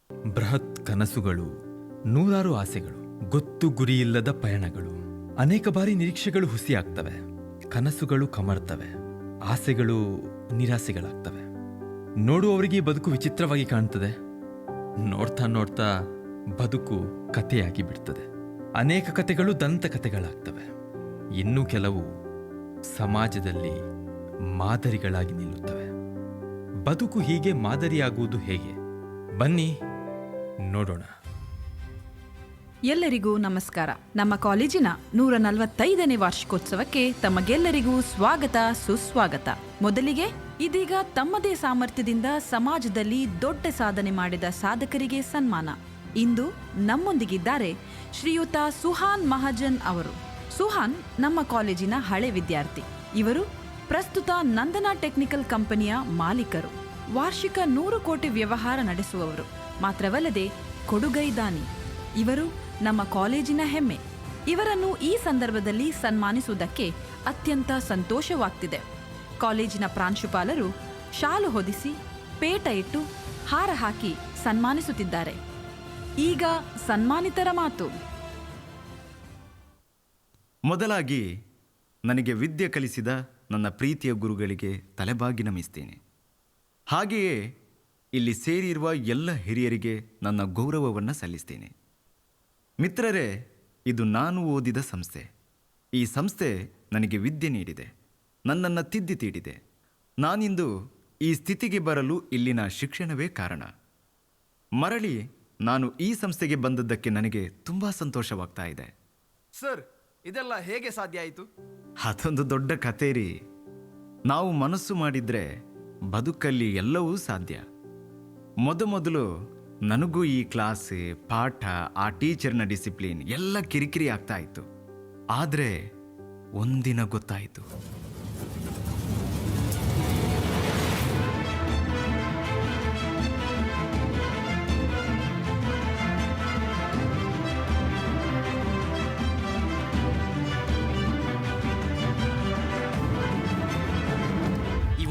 ಬೃಹತ್ ಕನಸುಗಳು, ನೂರಾರು ಆಸೆಗಳು, ಗೊತ್ತು ಗುರಿಯಿಲ್ಲದ ಪಯಣಗಳು. ಅನೇಕ ಬಾರಿ ನಿರೀಕ್ಷೆಗಳು ಹುಸಿಯಾಗ್ತವೆ, ಕನಸುಗಳು ಕಮರ್ತವೆ, ಆಸೆಗಳು ನಿರಾಸೆಗಳಾಗ್ತವೆ. ನೋಡುವವರಿಗೆ ಬದುಕು ವಿಚಿತ್ರವಾಗಿ ಕಾಣ್ತದೆ. ನೋಡ್ತಾ ನೋಡ್ತಾ ಬದುಕು ಕಥೆಯಾಗಿ ಬಿಡ್ತದೆ. ಅನೇಕ ಕಥೆಗಳು ದಂತಕಥೆಗಳಾಗ್ತವೆ. ಇನ್ನೂ ಕೆಲವು ಸಮಾಜದಲ್ಲಿ ಮಾದರಿಗಳಾಗಿ ನಿಲ್ಲುತ್ತವೆ. ಬದುಕು ಹೀಗೆ ಮಾದರಿಯಾಗುವುದು ಹೇಗೆ? ಬನ್ನಿ ನೋಡೋಣ. ಎಲ್ಲರಿಗೂ ನಮಸ್ಕಾರ. ನಮ್ಮ ಕಾಲೇಜಿನ 145ನೇ ವಾರ್ಷಿಕೋತ್ಸವಕ್ಕೆ ತಮಗೆಲ್ಲರಿಗೂ ಸ್ವಾಗತ, ಸುಸ್ವಾಗತ. ಮೊದಲಿಗೆ ಇದೀಗ ತಮ್ಮದೇ ಸಾಮರ್ಥ್ಯದಿಂದ ಸಮಾಜದಲ್ಲಿ ದೊಡ್ಡ ಸಾಧನೆ ಮಾಡಿದ ಸಾಧಕರಿಗೆ ಸನ್ಮಾನ. ಇಂದು ನಮ್ಮೊಂದಿಗಿದ್ದಾರೆ ಶ್ರೀಯುತ ಸುಹಾನ್ ಮಹಾಜನ್ ಅವರು. ಸುಹಾನ್ ನಮ್ಮ ಕಾಲೇಜಿನ ಹಳೆ ವಿದ್ಯಾರ್ಥಿ. ಇವರು ಪ್ರಸ್ತುತ ನಂದನಾ ಟೆಕ್ನಿಕಲ್ ಕಂಪನಿಯ ಮಾಲೀಕರು. ವಾರ್ಷಿಕ 100 ಕೋಟಿ ವ್ಯವಹಾರ ನಡೆಸುವವರು. ಮಾತ್ರವಲ್ಲದೆ ಕೊಡುಗೈದಾನಿ. ಇವರು ನಮ್ಮ ಕಾಲೇಜಿನ ಹೆಮ್ಮೆ. ಇವರನ್ನು ಈ ಸಂದರ್ಭದಲ್ಲಿ ಸನ್ಮಾನಿಸುವುದಕ್ಕೆ ಅತ್ಯಂತ ಸಂತೋಷವಾಗ್ತಿದೆ. ಕಾಲೇಜಿನ ಪ್ರಾಂಶುಪಾಲರು ಶಾಲು ಹೊದಿಸಿ, ಪೇಟ ಇಟ್ಟು, ಹಾರ ಹಾಕಿ ಸನ್ಮಾನಿಸುತ್ತಿದ್ದಾರೆ. ಈಗ ಸನ್ಮಾನಿತರ ಮಾತು. ಮೊದಲಾಗಿ ನನಗೆ ವಿದ್ಯೆ ಕಲಿಸಿದ ನನ್ನ ಪ್ರೀತಿಯ ಗುರುಗಳಿಗೆ ತಲೆಬಾಗಿ ನಮಿಸ್ತೇನೆ. ಹಾಗೆಯೇ ಇಲ್ಲಿ ಸೇರಿರುವ ಎಲ್ಲ ಹಿರಿಯರಿಗೆ ನನ್ನ ಗೌರವವನ್ನು ಸಲ್ಲಿಸ್ತೇನೆ. ಮಿತ್ರರೇ, ಇದು ನಾನು ಓದಿದ ಸಂಸ್ಥೆ. ಈ ಸಂಸ್ಥೆ ನನಗೆ ವಿದ್ಯೆ ನೀಡಿದೆ, ನನ್ನನ್ನು ತಿದ್ದಿ ತೀಡಿದೆ. ನಾನಿಂದು ಈ ಸ್ಥಿತಿಗೆ ಬರಲು ಇಲ್ಲಿನ ಶಿಕ್ಷಣವೇ ಕಾರಣ. ಮರಳಿ ನಾನು ಈ ಸಂಸ್ಥೆಗೆ ಬಂದದ್ದಕ್ಕೆ ನನಗೆ ತುಂಬ ಸಂತೋಷವಾಗ್ತಾ ಇದೆ. ಸರ್, ಇದೆಲ್ಲ ಹೇಗೆ ಸಾಧ್ಯ ಆಯಿತು? ಅದೊಂದು ದೊಡ್ಡ ಕಥೆ ರೀ. ನಾವು ಮನಸ್ಸು ಮಾಡಿದ್ರೆ ಬದುಕಲ್ಲಿ ಎಲ್ಲವೂ ಸಾಧ್ಯ. ಮೊದಲು ನನಗೂ ಈ ಕ್ಲಾಸ್, ಪಾಠ, ಆ ಟೀಚರ್ನ ಡಿಸಿಪ್ಲಿನ್ ಎಲ್ಲ ಕಿರಿಕಿರಿ ಆಗ್ತಾ ಇತ್ತು. ಆದರೆ ಒಂದಿನ ಗೊತ್ತಾಯಿತು.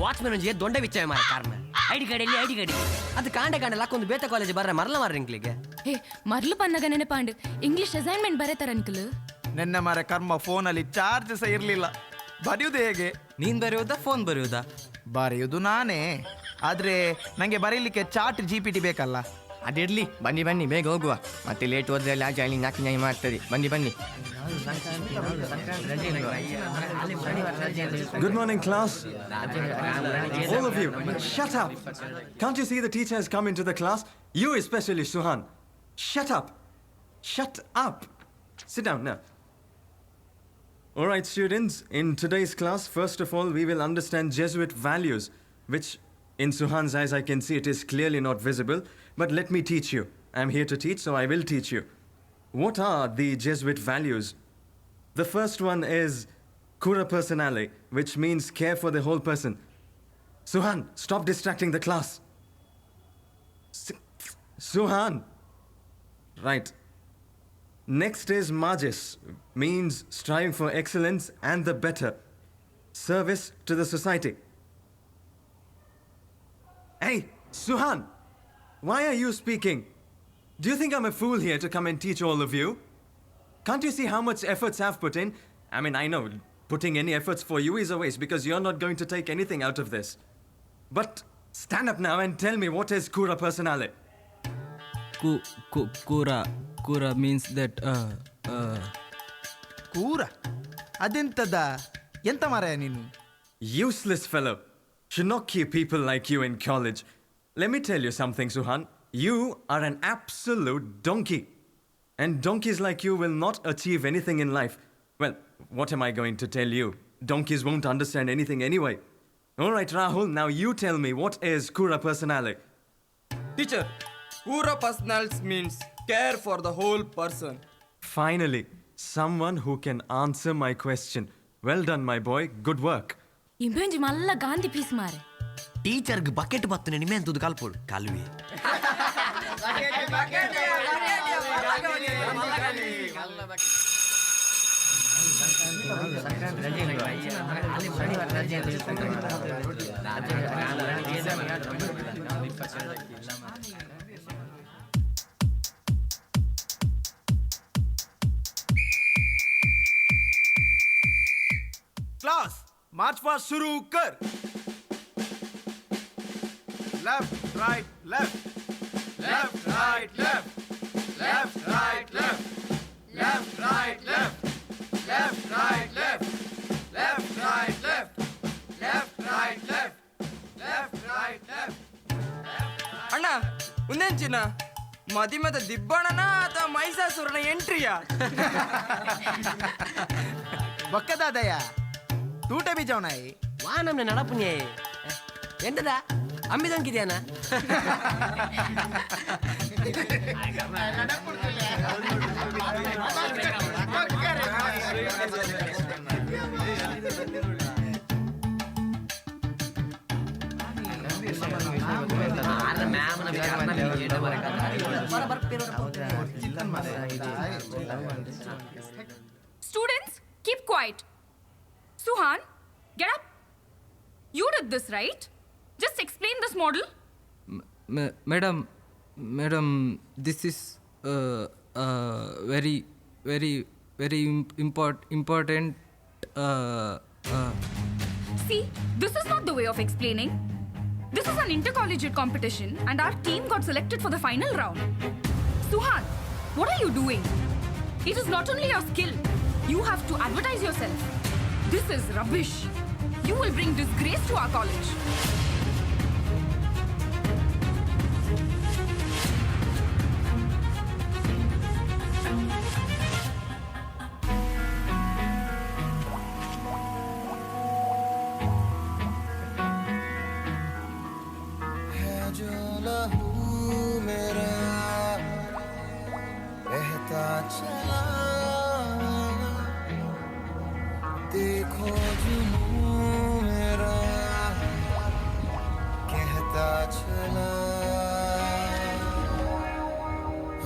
ವಾಚ್ಮನ್ ದೊಡ್ಡ ವಿಚಾರ ಮಾರ ಕಾರಣ ಐಡಿ ಕಾರ್ಡ್ ಅದು ಕಾಂಡೆ ಲಾಕೊಂದು ಬೇತ ಕಾಲೇಜ್ ಬರ್ರೆ ಮರಲ ಮಾರ ಇಂಕ್ಲಿಗೆ ಮರ್ಲು ಪನ್ನಗ ನೆನಪಾಂಡು ಇಂಗ್ಲಿಷ್ ಅಸೈನ್ಮೆಂಟ್ ಬರೆತಾರ ಅಂಕಲ್. ನೆನ್ನೆ ಮಾರ ಕರ್ಮ ಫೋನಲ್ಲಿ ಚಾರ್ಜ್ ಸಹ ಇರಲಿಲ್ಲ. ಬರೆಯುವುದು ಹೇಗೆ? ನೀನ್ ಬರೆಯೋದಾ ಫೋನ್ ಬರೆಯೋದಾ? ಬರೆಯುವುದು ನಾನೇ, ಆದ್ರೆ ನಂಗೆ ಬರೀಲಿಕ್ಕೆ ಚಾಟ್ GPT ಬೇಕಲ್ಲ. ಅದಿರ್ಲಿ, ಬನ್ನಿ ಬೇಗ ಹೋಗುವ. ಮತ್ತೆ ಲೇಟ್ ಹೋದ್ರೆ ಜಾಲಿ ನಾಕಿ ಮಾಡ್ತದೆ. ಬನ್ನಿ. Good morning, class. All of you, shut up. Can't you see the teacher has come into the class? You especially, Suhan. Shut up. Shut up. Sit down now. All right, students, in today's class, first of all, we will understand Jesuit values, which in Suhan's eyes, I can see it is clearly not visible. But let me teach you. I'm here to teach, so I will teach you. What are the Jesuit values? The first one is cura personale, which means care for the whole person. Suhan, stop distracting the class. Suhan. Right. Next is magis, means striving for excellence and the better. Service to the society. Hey, Suhan, why are you speaking? Do you think I'm a fool here to come and teach all of you? Can't you see how much efforts I've put in? I mean, I know putting any efforts for you is a waste because you're not going to take anything out of this. But stand up now and tell me, what is cura personale? Cura means that ಕೂರ ಅದೆಂತದ? ಎಂತ ಮಾರಾಯ ನೀನು? Useless fellow. Should not keep people like you in college. Let me tell you something, Suhan. You are an absolute donkey. And donkeys like you will not achieve anything in life. Well, what am I going to tell you? Donkeys won't understand anything anyway. All right, Rahul, now you tell me, what is cura personale? Teacher, cura personalis means care for the whole person. Finally, someone who can answer my question. Well done, my boy. Good work. ಇಂಬೆಂಜಿ ಮಲ್ಲ Gandhi peace ಮಾರೆ. ಟೀಚರ್ಗೆ bucket ಬತ್ತನೆ ನಿಮೆ ಅಂತದ್ದು ಕಲ್ಪೋಡು ಕಾಲುವೆ. Class march past शुरू कर। Left right left left right left left right left left right left left right left left right left left right left left right left. ಅಣ್ಣ ಮುಂದೇನ್ ಚಿನ್ನ ಮದಿಮೆದ ದಿಬ್ಬಣ್ಣನ ಅಥವಾ ಮೈಸಾಸುರನ ಎಂಟ್ರಿಯಾ? ಬಕ್ಕದಾದಯ್ಯ ತೂಟ ಬೀಜವನಾಯಿ வா நம்ம நடப்புனே என்னடா அம்மிதான்கிதியானா Students, keep quiet. Suhan, get up. You did this, right? Just explain this model. Madam, this is very important. See, this is not the way of explaining. This is an intercollegiate competition and our team got selected for the final round. Suhan, what are you doing? It is not only your skill. You have to advertise yourself. This is rubbish. You will bring disgrace to our college. देखो जुनून मेरा कहता चला,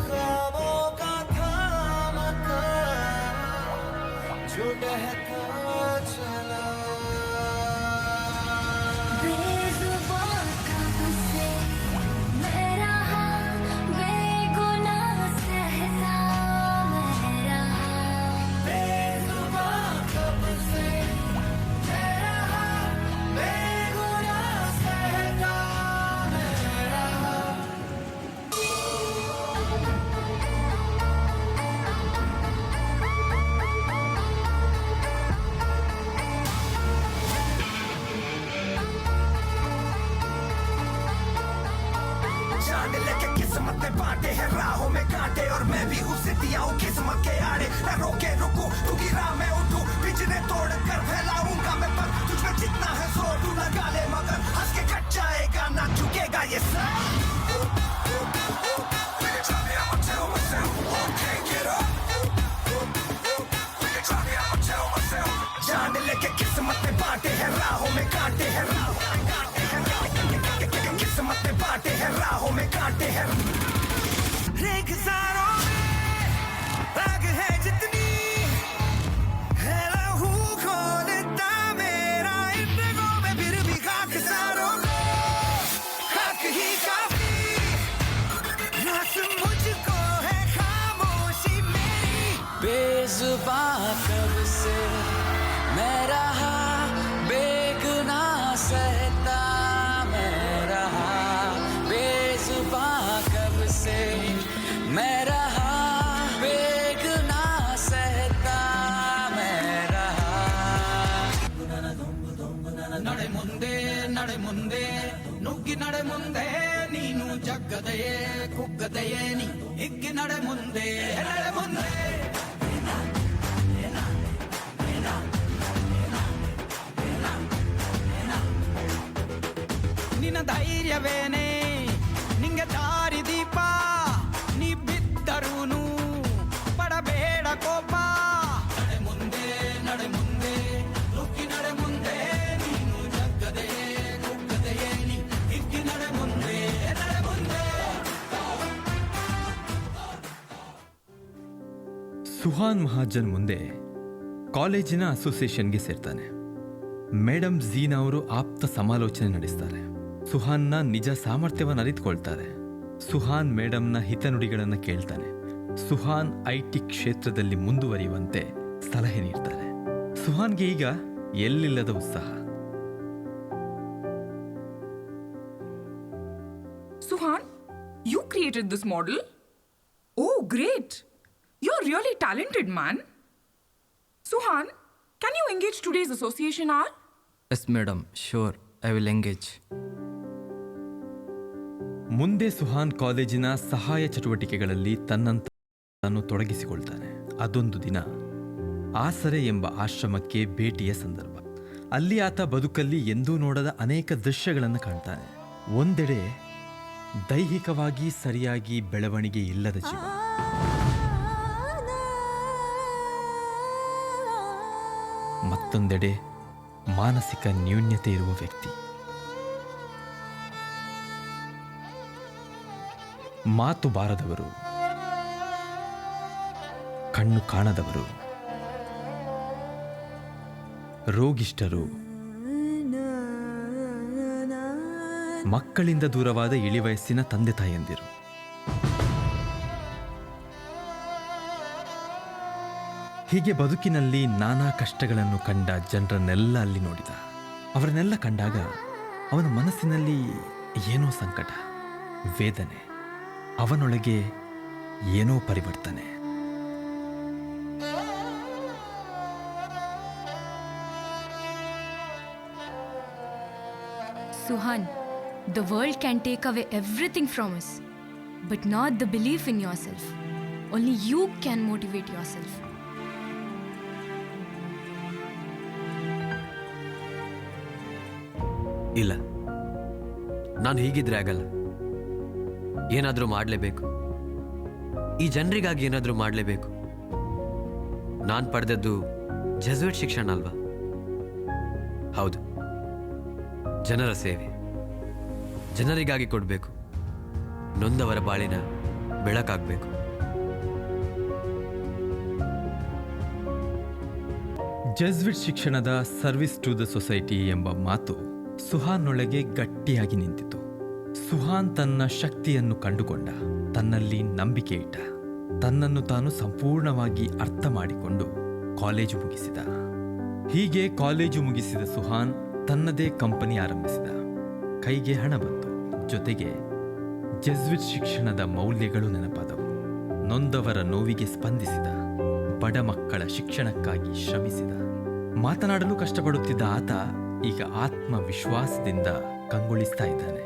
ख्वाबों का थामता जो बहता चला। बेजुबान कब से मैं रहा, बेगुनाह सहता मैं रहा। बेजुबान कब से मैं रहा, बेगुनाह सहता मैं रहा। जान लेके किस्मत में बांटे हैं राहों में कांटे, और मैं भी हूँ सिद्धियाँ हूँ किस्मत के आड़े। न रोके रुकूं तू गिरा मैं उठूं, बिजने तोड़ कर फैलाऊंगा मैं पर तुझ में जितना है जोर तू लगा ले, मगर हंस के कट जाएगा ना झुकेगा ये सर। जान लेके किस्मत में बांटे हैं राहों में कांटे हैं, किस्मत में बांटे हैं राहों में कांटे हैं। रेगिस्तानों में आग है जितनी है लहू खोलता मेरा, इन रगों में फिर भी खाकसारों को हक ही काफी। रास मुझको है खामोशी मेरी, बेजुबां कब से मैं रहा, बेगुनाह सहता मैं रहा। बेजुबां कब से मैं रहा, बेगुनाह सहता मैं रहा। ನಡೆ ಮುಂದೆ ನಡೆ ಮುಂದೆ ನುಗ್ಗಿ ನಡೆ ಮುಂದೆ, ನೀನು ಜಗ್ಗದೆಯೇ ಕುಗ್ಗದೆಯೇ ನೀ ಹಿಗ್ಗಿ ನಡೆ ಮುಂದೆ ನಡೆ ಮುಂದೆ। ನಿನ್ನ ಧೈರ್ಯವೇನೆ ನಿಂಗೆ ದಾರಿ ದೀಪ, ನೀ ಬಿದ್ದರೂನು ಪಡಬೇಡ ಕೋಪ। ನಡೆ ಮುಂದೆ ನಡೆ ಮುಂದೆ ನುಗ್ಗಿ ನಡೆ ಮುಂದೆ, ನೀನು ಜಗ್ಗದೆಯೇ ಕುಗ್ಗದೆಯೇ ನೀ ಹಿಗ್ಗಿ ನಡೆ ಮುಂದೆ ನಡೆ ಮುಂದೆ। ಸುಹಾನ್ ಮಹಾಜನ್ ಮುಂದೆ ಕಾಲೇಜಿನ ಅಸೋಸಿಯೇಷನ್ಗೆ ಸೇರ್ತಾನೆ. ಮೇಡಮ್ ಝೀನಾ ಅವರು ಆಪ್ತ ಸಮಾಲೋಚನೆ ನಡೆಸ್ತಾರೆ. ಸುಹಾನ್ನ ನಿಜ ಸಾಮರ್ಥ್ಯವನ್ನು ಅರಿತುಕೊಳ್ತಾರೆ. ಸುಹಾನ್ ಮೇಡಮ್ನ ಹಿತನುಡಿಗಳನ್ನು ಕೇಳ್ತಾನೆ. ಸುಹಾನ್ IT ಕ್ಷೇತ್ರದಲ್ಲಿ ಮುಂದುವರಿಯುವಂತೆ ಸಲಹೆ ನೀಡ್ತಾರೆ. ಸುಹಾನ್ಗೆ ಈಗ ಎಲ್ಲಿಲ್ಲದ ಉತ್ಸಾಹ. Suhan, you created this model? Oh, great. You're really talented, man. Suhan, can you engage today's association hour? Yes, madam. Sure, I will engage. ಮುಂದೆ ಸುಹಾನ್ ಕಾಲೇಜಿನ ಸಹಾಯ ಚಟುವಟಿಕೆಗಳಲ್ಲಿ ತನ್ನಂತ ತಾನು ತೊಡಗಿಸಿಕೊಳ್ತಾನೆ. ಅದೊಂದು ದಿನ ಆಸರೆ ಎಂಬ ಆಶ್ರಮಕ್ಕೆ ಭೇಟಿಯ ಸಂದರ್ಭ. ಅಲ್ಲಿ ಆತ ಬದುಕಲ್ಲಿ ಎಂದೂ ನೋಡದ ಅನೇಕ ದೃಶ್ಯಗಳನ್ನು ಕಾಣ್ತಾನೆ. ಒಂದೆಡೆ ದೈಹಿಕವಾಗಿ ಸರಿಯಾಗಿ ಬೆಳವಣಿಗೆ ಇಲ್ಲದ ಜೀವ, ಮತ್ತೊಂದೆಡೆ ಮಾನಸಿಕ ನ್ಯೂನ್ಯತೆ ಇರುವ ವ್ಯಕ್ತಿ. ಮಾತು ಬಾರದವರು, ಕಣ್ಣು ಕಾಣದವರು, ರೋಗಿಷ್ಠರು, ಮಕ್ಕಳಿಂದ ದೂರವಾದ ಇಳಿವಯಸ್ಸಿನ ತಂದೆ ತಾಯಂದಿರು. ಹೀಗೆ ಬದುಕಿನಲ್ಲಿ ನಾನಾ ಕಷ್ಟಗಳನ್ನು ಕಂಡ ಜನರನ್ನೆಲ್ಲ ಅಲ್ಲಿ ನೋಡಿದ. ಅವರನ್ನೆಲ್ಲ ಕಂಡಾಗ ಅವನ ಮನಸ್ಸಿನಲ್ಲಿ ಏನೋ ಸಂಕಟ, ವೇದನೆ, ಅವನೊಳಗೆ ಏನೋ ಪರಿವರ್ತನೆ. Suhan, the world can take away everything from us, but not the belief in yourself. Only you can motivate yourself. ಇಲ್ಲ, ನಾನು ಹೀಗಿದ್ರೆ ಆಗಲ್ಲ. ಏನಾದರೂ ಮಾಡಲೇಬೇಕು. ಈ ಜನರಿಗಾಗಿ ಏನಾದರೂ ಮಾಡಲೇಬೇಕು. ನಾನು ಪಡೆದದ್ದು ಜೆಸುಯಿಟ್ ಶಿಕ್ಷಣ ಅಲ್ವಾ? ಹೌದು, ಜನರ ಸೇವೆ, ಜನರಿಗಾಗಿ ಕೊಡಬೇಕು. ನೊಂದವರ ಬಾಳಿನ ಬೆಳಕಾಗಬೇಕು. ಜೆಸುಯಿಟ್ ಶಿಕ್ಷಣದ ಸರ್ವಿಸ್ ಟು ದ ಸೊಸೈಟಿ ಎಂಬ ಮಾತು ಸುಹಾನ್ನೊಳಗೆ ಗಟ್ಟಿಯಾಗಿ ನಿಂತಿತು. ಸುಹಾನ್ ತನ್ನ ಶಕ್ತಿಯನ್ನು ಕಂಡುಕೊಂಡ, ತನ್ನಲ್ಲಿ ನಂಬಿಕೆ ಇಟ್ಟ, ತನ್ನನ್ನು ತಾನು ಸಂಪೂರ್ಣವಾಗಿ ಅರ್ಥ ಮಾಡಿಕೊಂಡು ಕಾಲೇಜು ಮುಗಿಸಿದ. ಹೀಗೆ ಕಾಲೇಜು ಮುಗಿಸಿದ ಸುಹಾನ್ ತನ್ನದೇ ಕಂಪನಿ ಆರಂಭಿಸಿದ. ಕೈಗೆ ಹಣ ಬಂತು, ಜೊತೆಗೆ ಜೆಸುಯಿಟ್ ಶಿಕ್ಷಣದ ಮೌಲ್ಯಗಳು ನೆನಪಾದವು. ನೊಂದವರ ನೋವಿಗೆ ಸ್ಪಂದಿಸಿದ, ಬಡ ಮಕ್ಕಳ ಶಿಕ್ಷಣಕ್ಕಾಗಿ ಶ್ರಮಿಸಿದ. ಮಾತನಾಡಲು ಕಷ್ಟಪಡುತ್ತಿದ್ದ ಆತ ಈಗ ಆತ್ಮವಿಶ್ವಾಸದಿಂದ ಕಂಗೊಳಿಸ್ತಾ ಇದ್ದಾನೆ.